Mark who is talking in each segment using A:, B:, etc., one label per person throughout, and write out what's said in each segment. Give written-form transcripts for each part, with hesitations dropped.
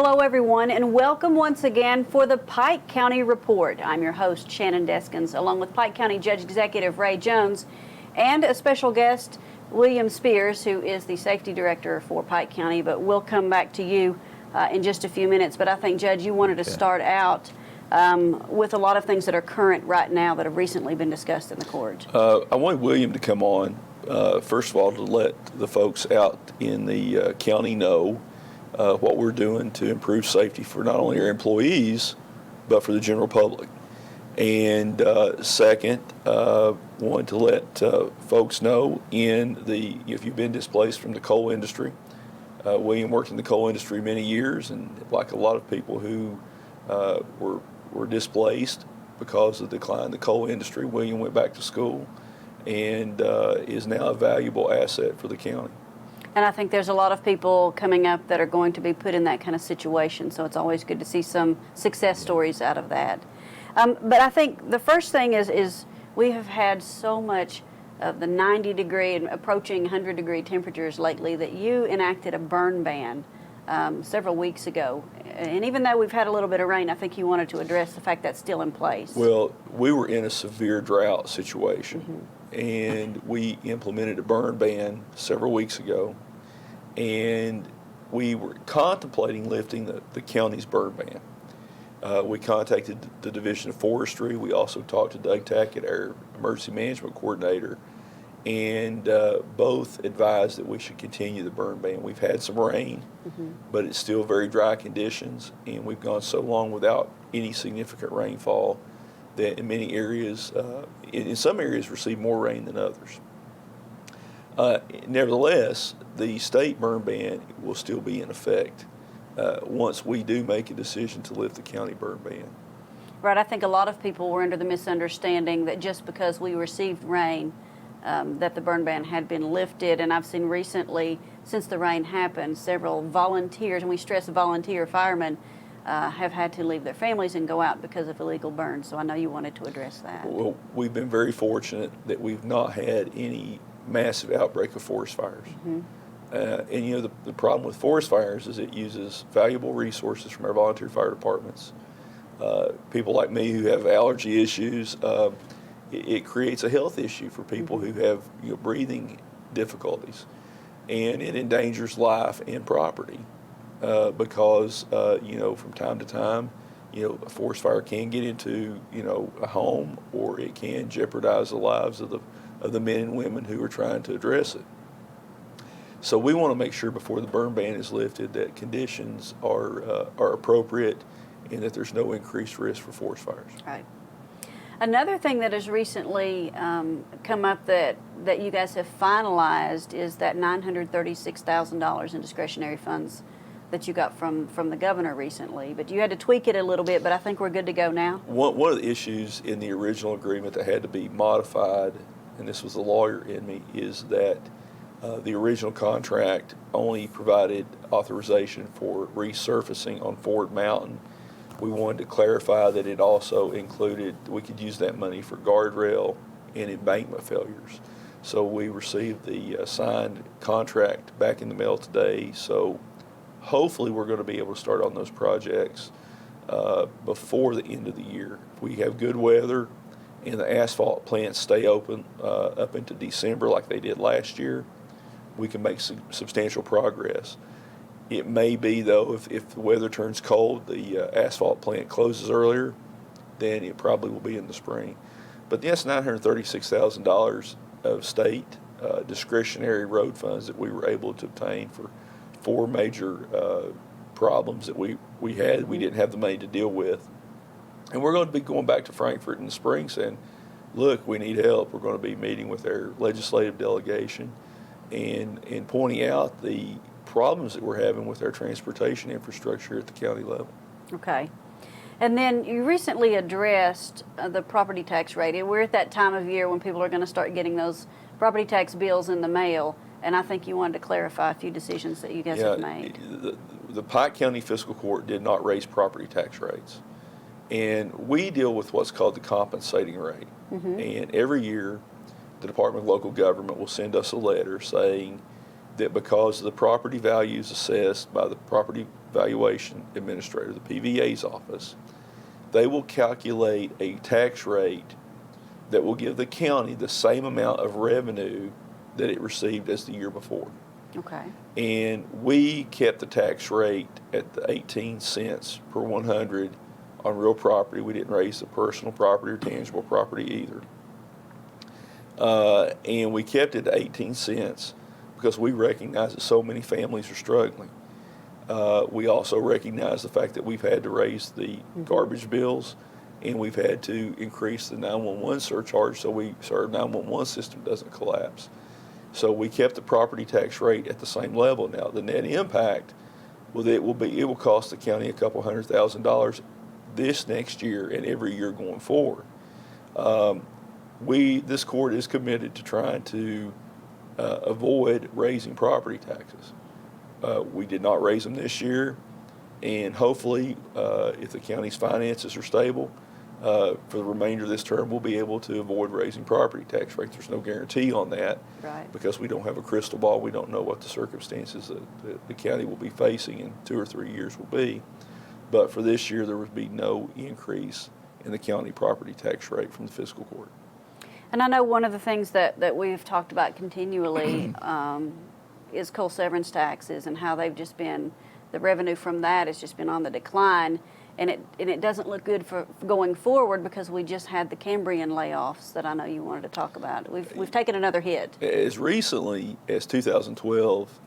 A: Hello, everyone, and welcome once again for the Pike County Report. I'm your host, Shannon Deskins, along with Pike County Judge Executive Ray Jones and a special guest, William Spears, who is the Safety Director for Pike County. But we'll come back to you in just a few minutes. But I think, Judge, you wanted to start out with a lot of things that are current right now that have recently been discussed in the court.
B: I wanted William to come on, first of all, to let the folks out in the county know what we're doing to improve safety for not only our employees, but for the general public. And second, wanted to let folks know if you've been displaced from the coal industry, William worked in the coal industry many years, and like a lot of people who were displaced because of the decline in the coal industry, William went back to school and is now a valuable asset for the county.
A: And I think there's a lot of people coming up that are going to be put in that kind of situation, so it's always good to see some success stories out of that. But I think the first thing is we have had so much of the 90-degree and approaching 100-degree temperatures lately that you enacted a burn ban several weeks ago. And even though we've had a little bit of rain, I think you wanted to address the fact that's still in place.
B: Well, we were in a severe drought situation, and we implemented a burn ban several weeks ago, and we were contemplating lifting the county's burn ban. We contacted the Division of Forestry. We also talked to Doug Tackett, our emergency management coordinator, and both advised that we should continue the burn ban. We've had some rain, but it's still very dry conditions, and we've gone so long without any significant rainfall that in many areas, in some areas, receive more rain than others. Nevertheless, the state burn ban will still be in effect once we do make a decision to lift the county burn ban.
A: Right, I think a lot of people were under the misunderstanding that just because we received rain, that the burn ban had been lifted. And I've seen recently, since the rain happened, several volunteers, and we stress volunteer firemen, have had to leave their families and go out because of illegal burns. So I know you wanted to address that.
B: Well, we've been very fortunate that we've not had any massive outbreak of forest fires. And you know, the problem with forest fires is it uses valuable resources from our volunteer fire departments. People like me who have allergy issues, it creates a health issue for people who have breathing difficulties, and it endangers life and property because from time to time, a forest fire can get into a home, or it can jeopardize the lives of the men and women who are trying to address it. So we want to make sure before the burn ban is lifted that conditions are appropriate and that there's no increased risk for forest fires.
A: Right. Another thing that has recently come up that you guys have finalized is that $936,000 in discretionary funds that you got from the governor recently. But you had to tweak it a little bit, but I think we're good to go now.
B: One of the issues in the original agreement that had to be modified, and this was the lawyer in me, is that the original contract only provided authorization for resurfacing on Ford Mountain. We wanted to clarify that it also included, we could use that money for guardrail and embankment failures. So we received the signed contract back in the mail today. So hopefully we're going to be able to start on those projects before the end of the year. If we have good weather and the asphalt plants stay open up into December like they did last year, we can make substantial progress. It may be, though, if the weather turns cold, the asphalt plant closes earlier, then it probably will be in the spring. But that's $936,000 of state discretionary road funds that we were able to obtain for four major problems that we had. We didn't have the money to deal with. And we're going to be going back to Frankfort in the spring saying, look, we need help. We're going to be meeting with our legislative delegation and pointing out the problems that we're having with our transportation infrastructure at the county level.
A: Okay. And then you recently addressed the property tax rate. We're at that time of year when people are going to start getting those property tax bills in the mail, and I think you wanted to clarify a few decisions that you guys have made.
B: The Pike County Fiscal Court did not raise property tax rates, and we deal with what's called the compensating rate. And every year, the Department of Local Government will send us a letter saying that because the property values assessed by the property Valuation Administrator, the PVA's office. They will calculate a tax rate that will give the county the same amount of revenue that it received as the year before.
A: Okay.
B: And we kept the tax rate at the 18 cents per 100 on real property. We didn't raise the personal property or tangible property either. And we kept it at 18 cents because we recognize that so many families are struggling. We also recognize the fact that we've had to raise the garbage bills, and we've had to increase the 911 surcharge so our 911 system doesn't collapse. So we kept the property tax rate at the same level. Now the net impact, it will cost the county a couple $100,000 this next year and every year going forward. This court is committed to trying to avoid raising property taxes. We did not raise them this year, and hopefully, if the county's finances are stable, for the remainder of this term, we'll be able to avoid raising property tax rates. There's no guarantee on that,
A: right,
B: because we don't have a crystal ball. We don't know what the circumstances that the county will be facing in 2 or 3 years will be. But for this year, there would be no increase in the county property tax rate from the fiscal court.
A: And I know one of the things that we've talked about continually is coal severance taxes and how they've just been, the revenue from that has just been on the decline. And it doesn't look good for going forward because we just had the Cambrian layoffs that I know you wanted to talk about. We've taken another hit. As
B: recently as 2012,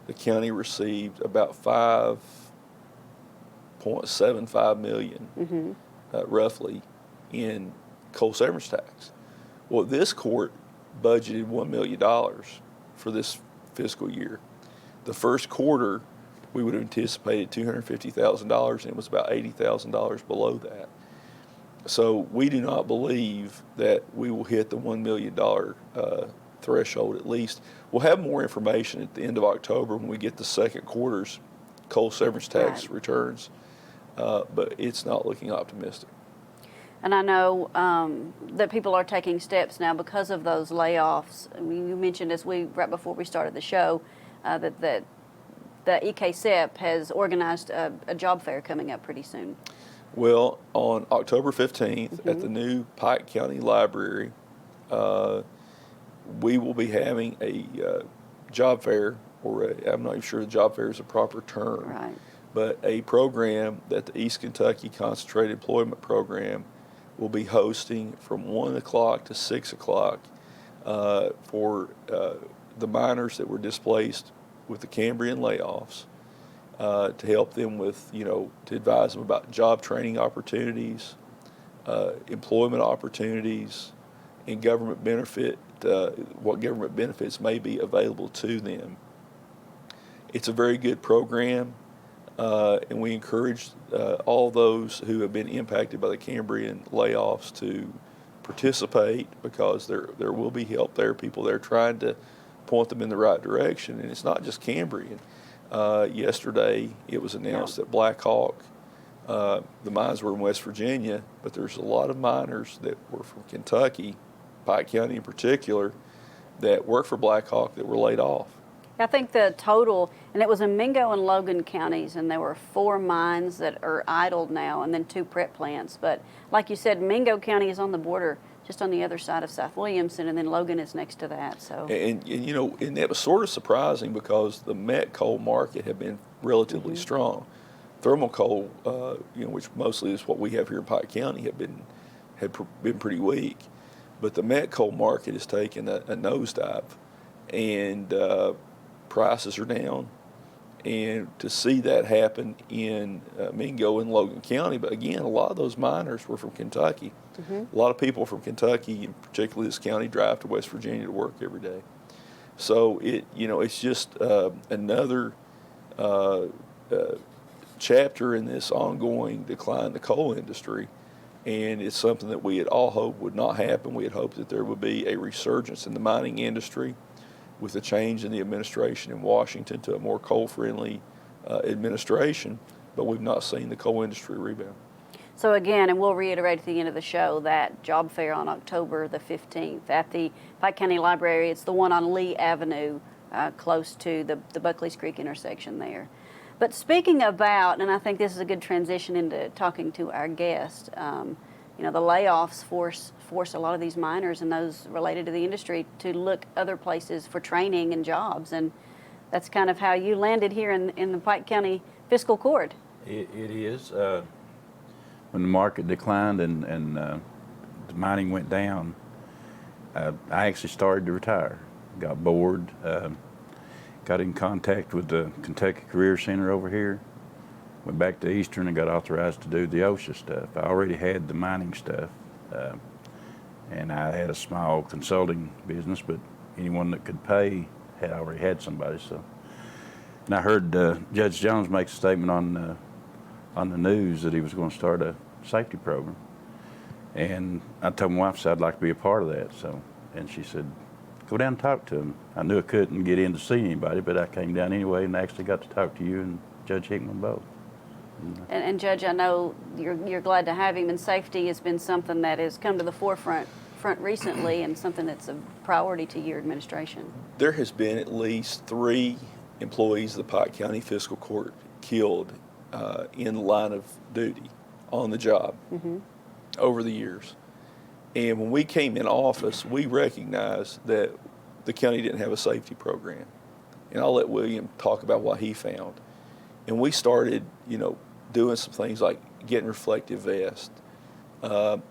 B: the county received about $5.75 million, roughly, in coal severance tax. Well, this court budgeted $1 million for this fiscal year. The first quarter, we would have anticipated $250,000, and it was about $80,000 below that. So we do not believe that we will hit the $1 million threshold at least. We'll have more information at the end of October when we get the second quarter's coal severance tax returns, but it's not looking optimistic.
A: And I know that people are taking steps now because of those layoffs. I mean, you mentioned right before we started the show that the EKSEP has organized a job fair coming up pretty soon.
B: Well, on October 15th at the new Pike County Library, we will be having a job fair, I'm not even sure the job fair is a proper term,
A: right,
B: but a program that the East Kentucky Concentrated Employment Program will be hosting from 1 o'clock to 6 o'clock for the miners that were displaced with the Cambrian layoffs, to help them with, to advise them about job training opportunities, employment opportunities, and government benefit, what government benefits may be available to them. It's a very good program, and we encourage all those who have been impacted by the Cambrian layoffs to participate, because there will be help there, people there trying to point them in the right direction. And it's not just Cambrian. Yesterday it was announced that Black Hawk, the mines were in West Virginia, but there's a lot of miners that were from Kentucky, Pike County in particular, that work for Black Hawk that were laid off.
A: I think the total, and it was in Mingo and Logan counties, and there were 4 mines that are idled now, and then 2 prep plants. But like you said, Mingo County is on the border, just on the other side of South Williamson, and then Logan is next to that. So
B: and that was sort of surprising because the met coal market had been relatively strong. Thermal coal, which mostly is what we have here in Pike County, had been pretty weak, but the met coal market has taken a nosedive, and prices are down. And to see that happen in Mingo and Logan County, but again, a lot of those miners were from Kentucky. A lot of people from Kentucky, and particularly this county, drive to West Virginia to work every day. So it's just another chapter in this ongoing decline in the coal industry, and it's something that we had all hoped would not happen. We had hoped that there would be a resurgence in the mining industry with a change in the administration in Washington to a more coal-friendly administration, but we've not seen the coal industry rebound.
A: So again, and we'll reiterate at the end of the show, that job fair on October the 15th at the Pike County Library. It's the one on Lee Avenue, close to the Buckley's Creek intersection there. But speaking about, and I think this is a good transition into talking to our guest, the layoffs force a lot of these miners and those related to the industry to look other places for training and jobs, and that's kind of how you landed here in the Pike County Fiscal Court.
C: It is. When the market declined and the mining went down, I actually started to retire. Got bored. Got in contact with the Kentucky Career Center over here. Went back to Eastern and got authorized to do the OSHA stuff. I already had the mining stuff, and I had a small consulting business, but anyone that could pay had already had somebody. So, and I heard Judge Jones make a statement on the news that he was going to start a safety program, and I told my wife, I'd like to be a part of that. So, and she said, go down and talk to him. I knew I couldn't get in to see anybody, but I came down anyway and actually got to talk to you and Judge Hickman both.
A: And Judge, I know you're glad to have him, and safety has been something that has come to the forefront recently and something that's a priority to your administration.
B: There has been at least 3 employees of the Pike County Fiscal Court killed in line of duty on the job over the years. And when we came in office, we recognized that the county didn't have a safety program. And I'll let William talk about what he found. And we started, doing some things like getting reflective vests. The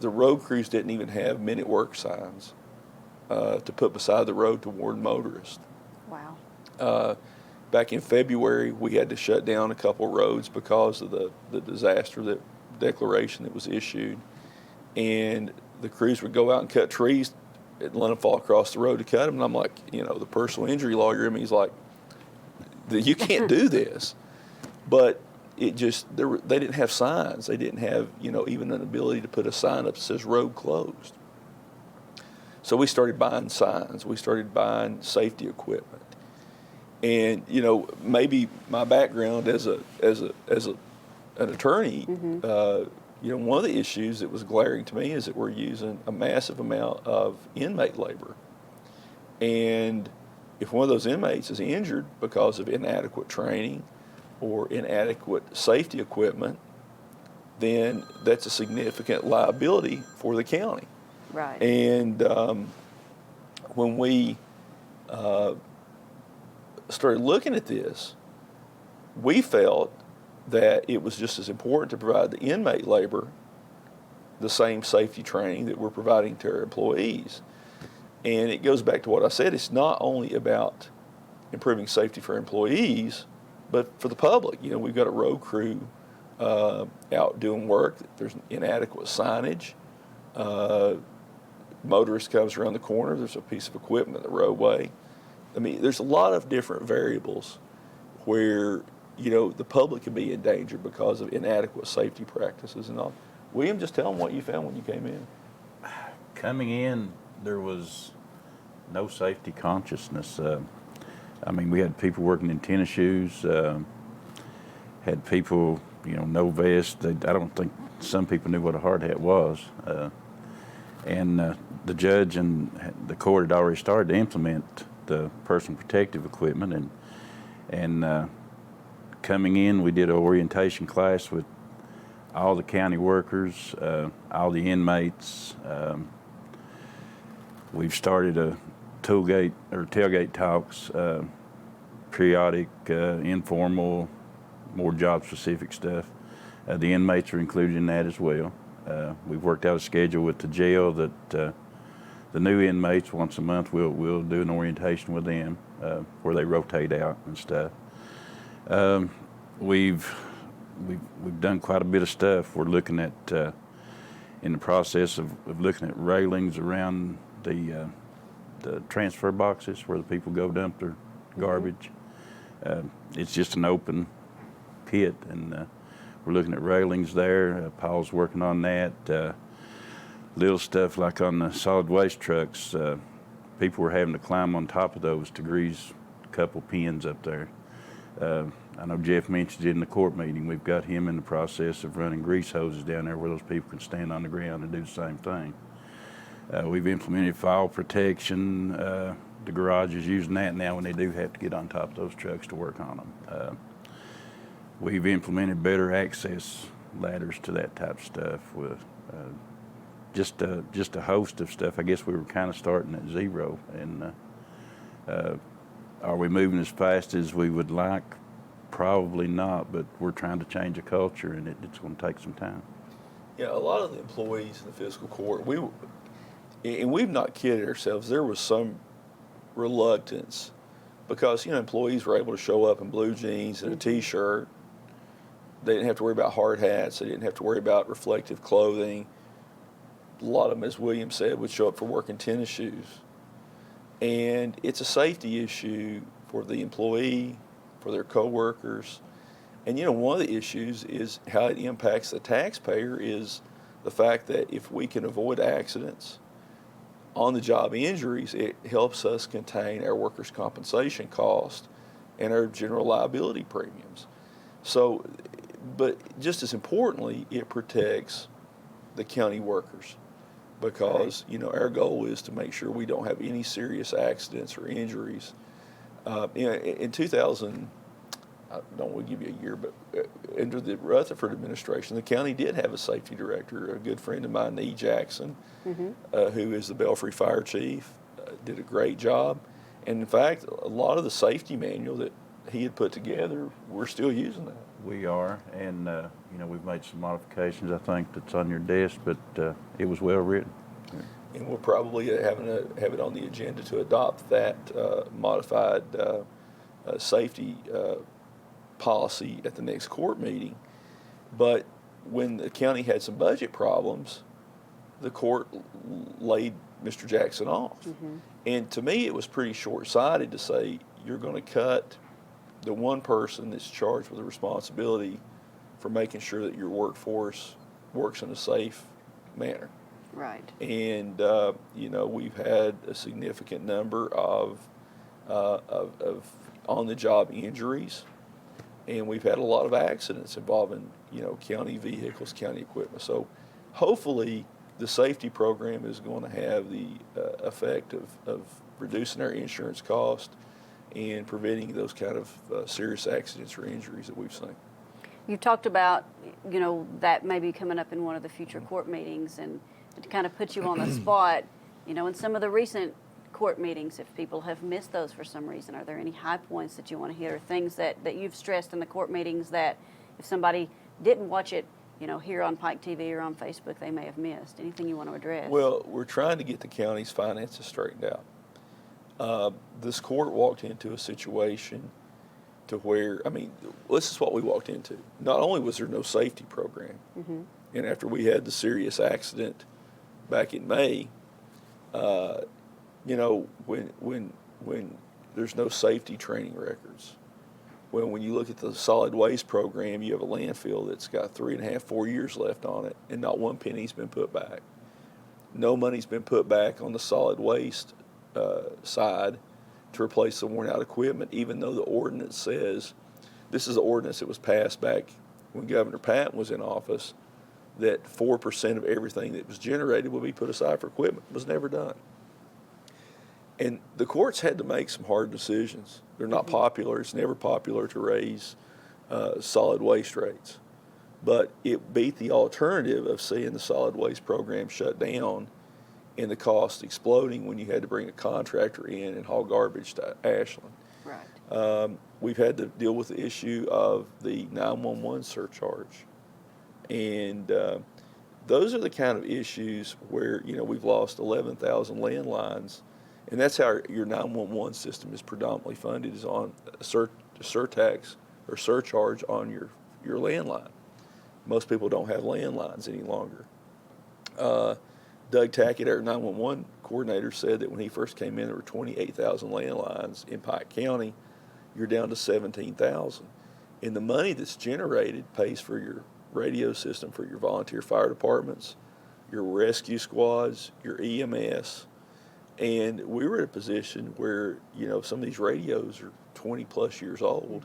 B: road crews didn't even have minute work signs to put beside the road to warn motorists.
A: Wow.
B: Back in February, we had to shut down a couple roads because of the disaster declaration that was issued. And the crews would go out and cut trees and let them fall across the road to cut them. And I'm like, the personal injury lawyer in me is like, you can't do this. But it just, they didn't have signs. They didn't have, even an ability to put a sign up that says road closed. So we started buying signs. We started buying safety equipment. And, maybe my background as an attorney, one of the issues that was glaring to me is that we're using a massive amount of inmate labor. And if one of those inmates is injured because of inadequate training or inadequate safety equipment, then that's a significant liability for the county.
A: Right.
B: And when we started looking at this, we felt that it was just as important to provide the inmate labor the same safety training that we're providing to our employees. And it goes back to what I said, it's not only about improving safety for employees, but for the public. We've got a road crew out doing work. There's inadequate signage. Motorist comes around the corner, there's a piece of equipment in the roadway. There's a lot of different variables where the public could be in danger because of inadequate safety practices and all. William, just tell them what you found when you came in.
C: Coming in, there was no safety consciousness. We had people working in tennis shoes, had people, no vest. I don't think some people knew what a hard hat was. And the judge and the court had already started to implement the personal protective equipment, and coming in, we did an orientation class with all the county workers, all the inmates. We've started a tailgate talks, periodic, informal, more job-specific stuff. The inmates are included in that as well. We've worked out a schedule with the jail that the new inmates once a month we'll do an orientation with them where they rotate out and stuff. We've done quite a bit of stuff. We're looking at in the process of looking at railings around the transfer boxes where the people go dump their garbage. It's just an open pit, and we're looking at railings there. Paul's working on that. Little stuff like on the solid waste trucks, people were having to climb on top of those to grease a couple pins up there. I know Jeff mentioned it in the court meeting. We've got him in the process of running grease hoses down there where those people can stand on the ground and do the same thing. We've implemented fire protection. The garage is using that now when they do have to get on top of those trucks to work on them. We've implemented better access ladders to that type of stuff with just a host of stuff. I guess we were kind of starting at zero. And are we moving as fast as we would like? Probably not, but we're trying to change a culture, and it's going to take some time.
B: Yeah, a lot of the employees in the fiscal court, we've not kidded ourselves. There was some reluctance because, employees were able to show up in blue jeans and a T-shirt. They didn't have to worry about hard hats. They didn't have to worry about reflective clothing. A lot of them, as William said, would show up for work in tennis shoes. And it's a safety issue for the employee, for their coworkers. And, one of the issues is how it impacts the taxpayer is the fact that if we can avoid accidents, on-the-job injuries, it helps us contain our workers' compensation cost and our general liability premiums. So, but just as importantly, it protects the county workers because, our goal is to make sure we don't have any serious accidents or injuries. In 2000, I don't want to give you a year, but under the Rutherford administration, the county did have a safety director, a good friend of mine, E. Jackson, who is the Belfry Fire Chief, did a great job. And in fact, a lot of the safety manual that he had put together, we're still using that.
C: We are, and we've made some modifications. I think that's on your desk, but it was well written.
B: And we'll probably have it on the agenda to adopt that modified safety policy at the next court meeting. But when the county had some budget problems, the court laid Mr. Jackson off. And to me, it was pretty short-sighted to say you're going to cut the one person that's charged with the responsibility for making sure that your workforce works in a safe manner.
A: Right.
B: And we've had a significant number of on-the-job injuries, and we've had a lot of accidents involving county vehicles, county equipment. So hopefully the safety program is going to have the effect of reducing our insurance cost and preventing those kind of serious accidents or injuries that we've seen.
A: You talked about, that maybe coming up in one of the future court meetings, and to kind of put you on the spot, in some of the recent court meetings, if people have missed those for some reason, are there any high points that you want to hit or things that you've stressed in the court meetings that if somebody didn't watch it, here on Pike TV or on Facebook, they may have missed? Anything you want to address?
B: Well, we're trying to get the county's finances straightened out. This court walked into a situation to where, this is what we walked into. Not only was there no safety program, and after we had the serious accident back in May, when there's no safety training records, when you look at the solid waste program, you have a landfill that's got 3.5, 4 years left on it, and not one penny's been put back. No money's been put back on the solid waste side to replace the worn out equipment, even though the ordinance says, this is the ordinance that was passed back when Governor Patton was in office, that 4% of everything that was generated would be put aside for equipment. It was never done. And the courts had to make some hard decisions. They're not popular. It's never popular to raise solid waste rates. But it beat the alternative of seeing the solid waste program shut down and the cost exploding when you had to bring a contractor in and haul garbage to Ashland.
A: Right.
B: We've had to deal with the issue of the 911 surcharge. And those are the kind of issues where, we've lost 11,000 landlines. And that's how your 911 system is predominantly funded, is on a surtax or surcharge on your landline. Most people don't have landlines any longer. Doug Tackett, our 911 coordinator, said that when he first came in, there were 28,000 landlines in Pike County. You're down to 17,000. And the money that's generated pays for your radio system for your volunteer fire departments, your rescue squads, your EMS. And we were in a position where, some of these radios are 20 plus years old.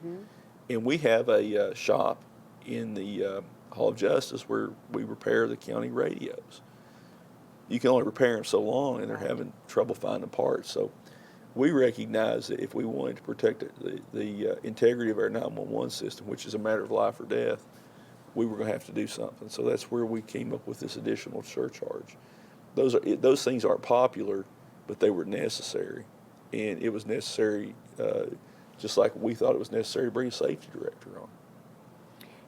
B: And we have a shop in the Hall of Justice where we repair the county radios. You can only repair them so long, and they're having trouble finding parts. So we recognize that if we wanted to protect the integrity of our 911 system, which is a matter of life or death, we were going to have to do something. So that's where we came up with this additional surcharge. Those things aren't popular, but they were necessary, and it was necessary, just like we thought it was necessary to bring a safety director on.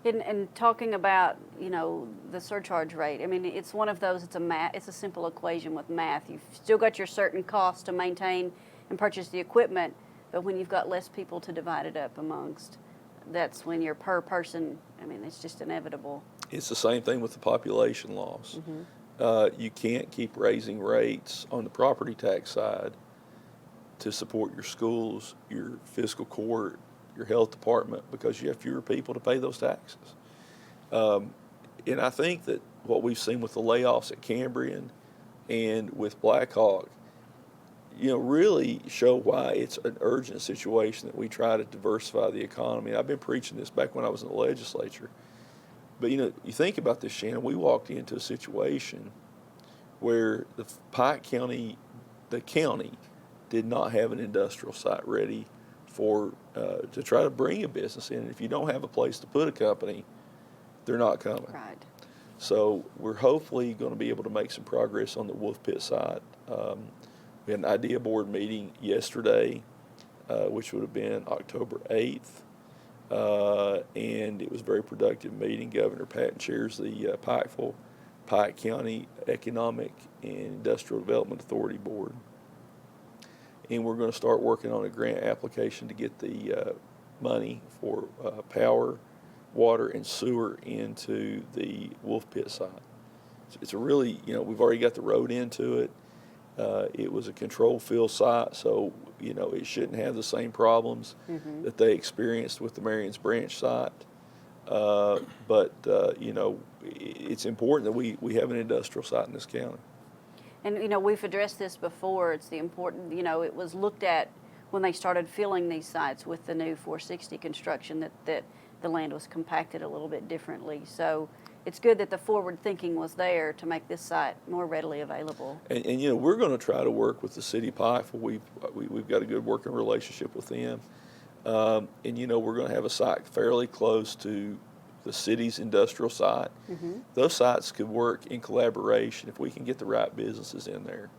A: And talking about, the surcharge rate, I mean, it's one of those, it's a simple equation with math. You've still got your certain costs to maintain and purchase the equipment, but when you've got less people to divide it up amongst, that's when your per person, I mean, it's just inevitable.
B: It's the same thing with the population loss. You can't keep raising rates on the property tax side to support your schools, your fiscal court, your health department, because you have fewer people to pay those taxes. And I think that what we've seen with the layoffs at Cambrian and with Blackhawk, really show why it's an urgent situation that we try to diversify the economy. And I've been preaching this back when I was in the legislature. But, you think about this, Shannon. We walked into a situation where the county did not have an industrial site ready to try to bring a business in. And if you don't have a place to put a company, they're not coming.
A: Right.
B: So we're hopefully going to be able to make some progress on the Wolf Pit site. We had an idea board meeting yesterday, which would have been October 8th. And it was a very productive meeting. Governor Patton chairs the Pike County Economic and Industrial Development Authority Board. And we're going to start working on a grant application to get the money for power, water, and sewer into the Wolf Pit site. It's a really, we've already got the road into it. It was a control fill site, so it shouldn't have the same problems that they experienced with the Marion's Branch site. But it's important that we have an industrial site in this county.
A: And, we've addressed this before. It's the important, it was looked at when they started filling these sites with the new 460 construction that the land was compacted a little bit differently. So it's good that the forward thinking was there to make this site more readily available.
B: And we're going to try to work with the city of Pikeville. We've got a good working relationship with them. And we're going to have a site fairly close to the city's industrial site. Those sites could work in collaboration if we can get the right businesses in there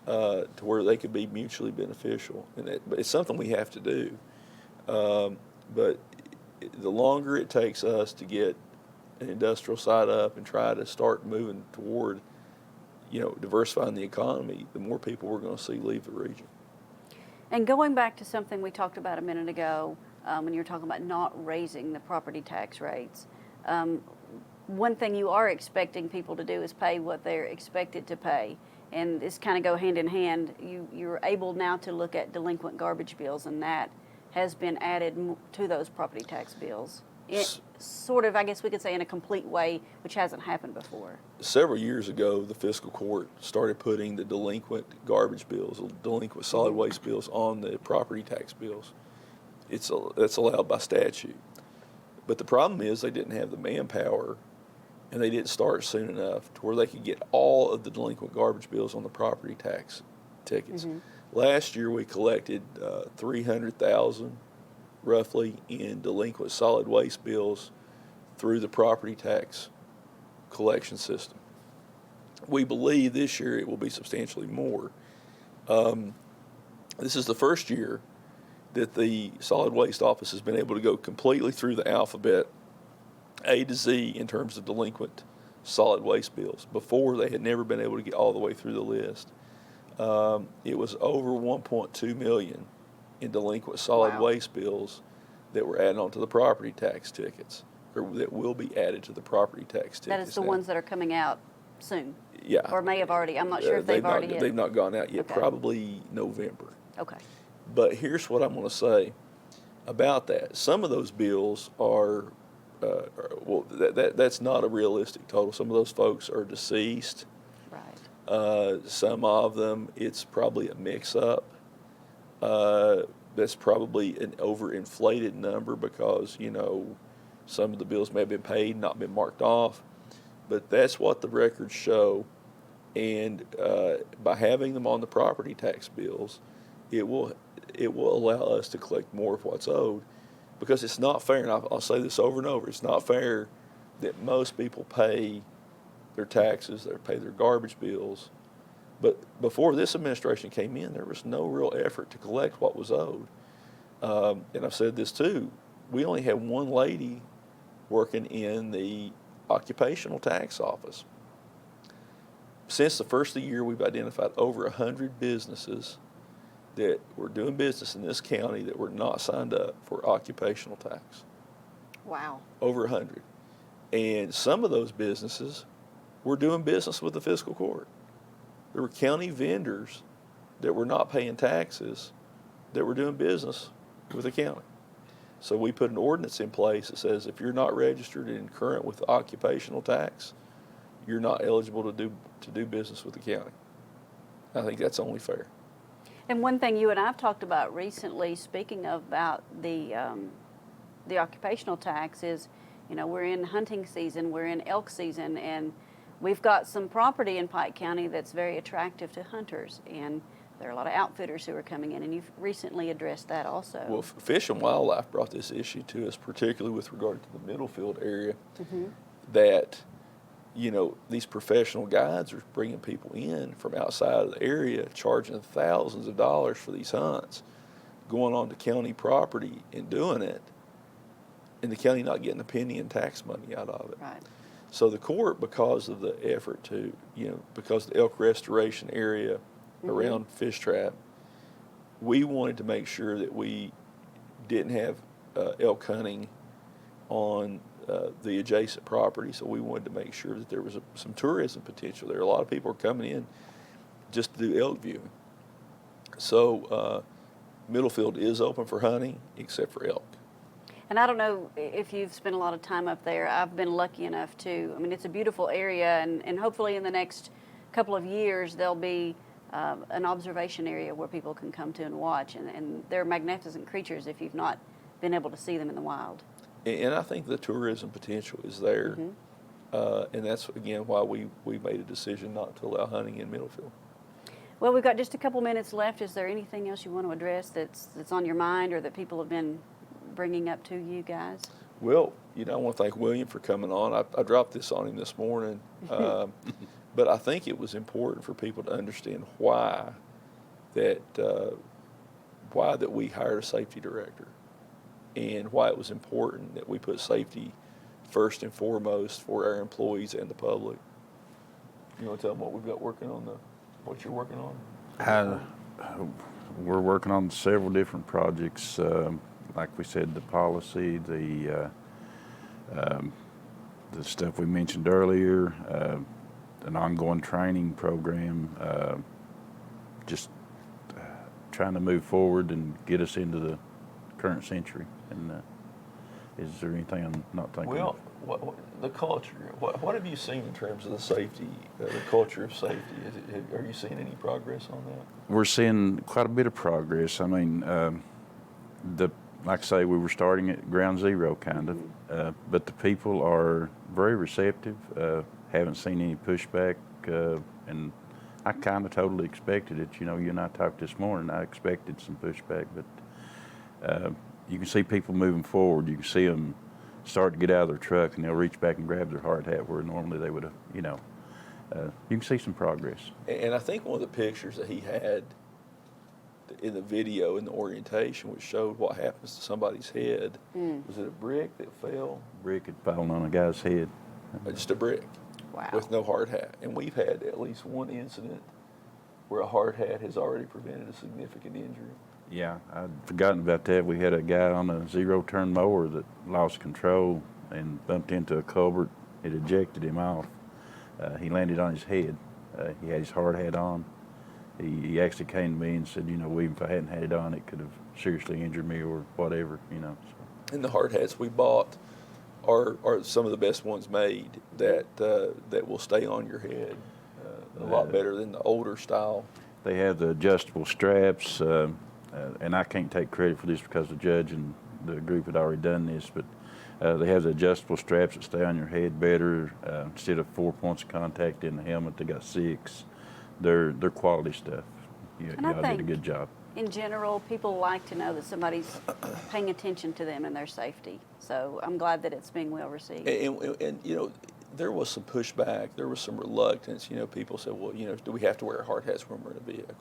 B: to where they could be mutually beneficial. But it's something we have to do. But the longer it takes us to get an industrial site up and try to start moving toward, diversifying the economy, the more people we're going to see leave the region.
A: And going back to something we talked about a minute ago, when you were talking about not raising the property tax rates, one thing you are expecting people to do is pay what they're expected to pay. And this kind of go hand in hand. You're able now to look at delinquent garbage bills, and that has been added to those property tax bills. Sort of, I guess we could say, in a complete way, which hasn't happened before.
B: Several years ago, the fiscal court started putting the delinquent garbage bills, delinquent solid waste bills on the property tax bills. That's allowed by statute. But the problem is they didn't have the manpower, and they didn't start soon enough to where they could get all of the delinquent garbage bills on the property tax tickets. Last year, we collected 300,000 roughly in delinquent solid waste bills through the property tax collection system. We believe this year it will be substantially more. This is the first year that the solid waste office has been able to go completely through the alphabet A to Z in terms of delinquent solid waste bills. Before, they had never been able to get all the way through the list. It was over 1.2 million in delinquent solid waste bills that were added onto the property tax tickets, or that will be added to the property tax tickets.
A: That is the ones that are coming out soon.
B: Yeah.
A: Or may have already. I'm not sure if they've already hit.
B: They've not gone out yet.
A: Okay.
B: Probably November.
A: Okay.
B: But here's what I'm going to say about that. Some of those bills are, that's not a realistic total. Some of those folks are deceased.
A: Right.
B: Some of them, it's probably a mix-up. That's probably an overinflated number because, some of the bills may have been paid, not been marked off. But that's what the records show. And by having them on the property tax bills, it will allow us to collect more of what's owed, because it's not fair, and I'll say this over and over, it's not fair that most people pay their taxes, they pay their garbage bills, but before this administration came in, there was no real effort to collect what was owed. And I've said this too, we only had one lady working in the occupational tax office. Since the first of the year, we've identified over 100 businesses that were doing business in this county that were not signed up for occupational tax.
A: Wow.
B: Over 100. And some of those businesses were doing business with the fiscal court. There were county vendors that were not paying taxes that were doing business with the county. So we put an ordinance in place that says if you're not registered and current with occupational tax, you're not eligible to do business with the county. I think that's only fair.
A: And one thing you and I've talked about recently, speaking of about the occupational tax, is, you know, we're in hunting season, we're in elk season, and we've got some property in Pike County that's very attractive to hunters, and there are a lot of outfitters who are coming in, and you've recently addressed that also.
B: Well, Fish and Wildlife brought this issue to us, particularly with regard to the Middlefield area, that, you know, these professional guides are bringing people in from outside of the area, charging thousands of dollars for these hunts, going on to county property and doing it, and the county not getting a penny in tax money out of it.
A: Right.
B: So the court, because of the effort to, you know, because the elk restoration area around Fish Trap, we wanted to make sure that we didn't have elk hunting on the adjacent property, so we wanted to make sure that there was some tourism potential there. A lot of people are coming in just to do elk viewing. So Middlefield is open for hunting, except for elk.
A: And I don't know if you've spent a lot of time up there. I've been lucky enough to. I mean, it's a beautiful area, and hopefully in the next couple of years there'll be an observation area where people can come to and watch. And they're magnificent creatures if you've not been able to see them in the wild.
B: And I think the tourism potential is there, and that's, again, why we made a decision not to allow hunting in Middlefield.
A: Well, we've got just a couple minutes left. Is there anything else you want to address that's on your mind or that people have been bringing up to you guys?
B: Well, you know, I want to thank William for coming on. I dropped this on him this morning, but I think it was important for people to understand why that we hired a safety director, and why it was important that we put safety first and foremost for our employees and the public. You want to tell them what we've got working on, what you're working on?
C: We're working on several different projects. Like we said, the policy, the stuff we mentioned earlier, an ongoing training program, just trying to move forward and get us into the current century. And is there anything I'm not thinking
B: Well,
C: of?
B: the culture, what have you seen in terms of the safety, the culture of safety? Are you seeing any progress on that?
C: We're seeing quite a bit of progress. I mean, like I say, we were starting at ground zero, kind of, but the people are very receptive. Haven't seen any pushback, and I kind of totally expected it. You know, you and I talked this morning. I expected some pushback, but you can see people moving forward. You can see them start to get out of their truck, and they'll reach back and grab their hard hat where normally they would have. You know, you can see some progress.
B: And I think one of the pictures that he had in the video in the orientation, which showed what happens to somebody's head, was it a brick that fell?
C: Brick had fallen on a guy's head.
B: Just a brick.
A: Wow.
B: With no hard hat. And we've had at least one incident where a hard hat has already prevented a significant injury.
C: Yeah, I'd forgotten about that. We had a guy on a zero-turn mower that lost control and bumped into a culvert. It ejected him off. He landed on his head. He had his hard hat on. He actually came to me and said, you know, even if I hadn't had it on, it could have seriously injured me or whatever, you know. So.
B: And the hard hats we bought are some of the best ones made that will stay on your head a lot better than the older style.
C: They have the adjustable straps, and I can't take credit for this because the judge and the group had already done this, but they have the adjustable straps that stay on your head better. Instead of 4 points of contact in the helmet, they got 6. They're quality stuff. You all did a good job.
A: in general, people like to know that somebody's paying attention to them and their safety. So I'm glad that it's being well received.
B: And you know, there was some pushback. There was some reluctance. You know, people said, well, you know, do we have to wear hard hats when we're in a vehicle?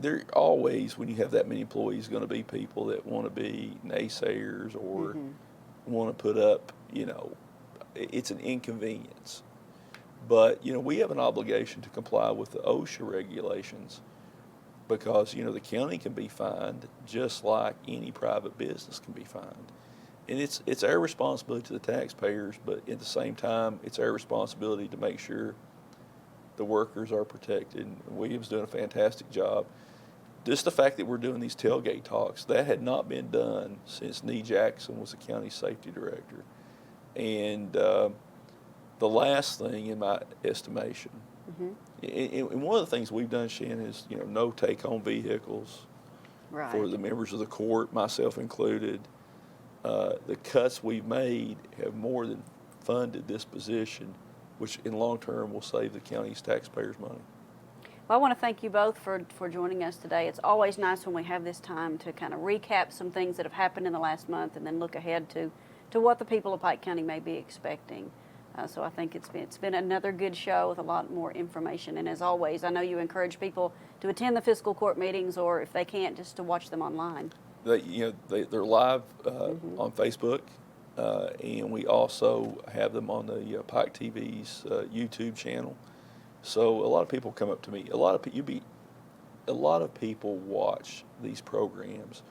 B: There always, when you have that many employees, going to be people that want to be naysayers or want to put up, you know, it's an inconvenience. But, you know, we have an obligation to comply with the OSHA regulations because, you know, the county can be fined just like any private business can be fined. And it's our responsibility to the taxpayers, but at the same time, it's our responsibility to make sure the workers are protected. William's doing a fantastic job. Just the fact that we're doing these tailgate talks, that had not been done since Nee Jackson was the county safety director. And the last thing, in my estimation, and one of the things we've done, Shannon, is, you know, no take-home vehicles
A: Right.
B: for the members of the court, myself included. The cuts we've made have more than funded this position, which in long term will save the county's taxpayers money.
A: Well, I want to thank you both for joining us today. It's always nice when we have this time to kind of recap some things that have happened in the last month and then look ahead to what the people of Pike County may be expecting. So I think it's been another good show with a lot more information. And as always, I know you encourage people to attend the fiscal court meetings, or if they can't, just to watch them online.
B: They're live on Facebook, and we also have them on the Pike TV's YouTube channel. So a lot of people come up to me. A lot of people watch these programs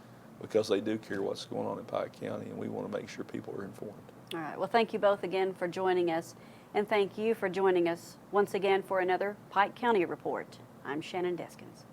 B: because they do care what's going on in Pike County, and we want to make sure people are informed.
A: All right. Well, thank you both again for joining us, and thank you for joining us once again for another Pike County Report. I'm Shannon Deskins.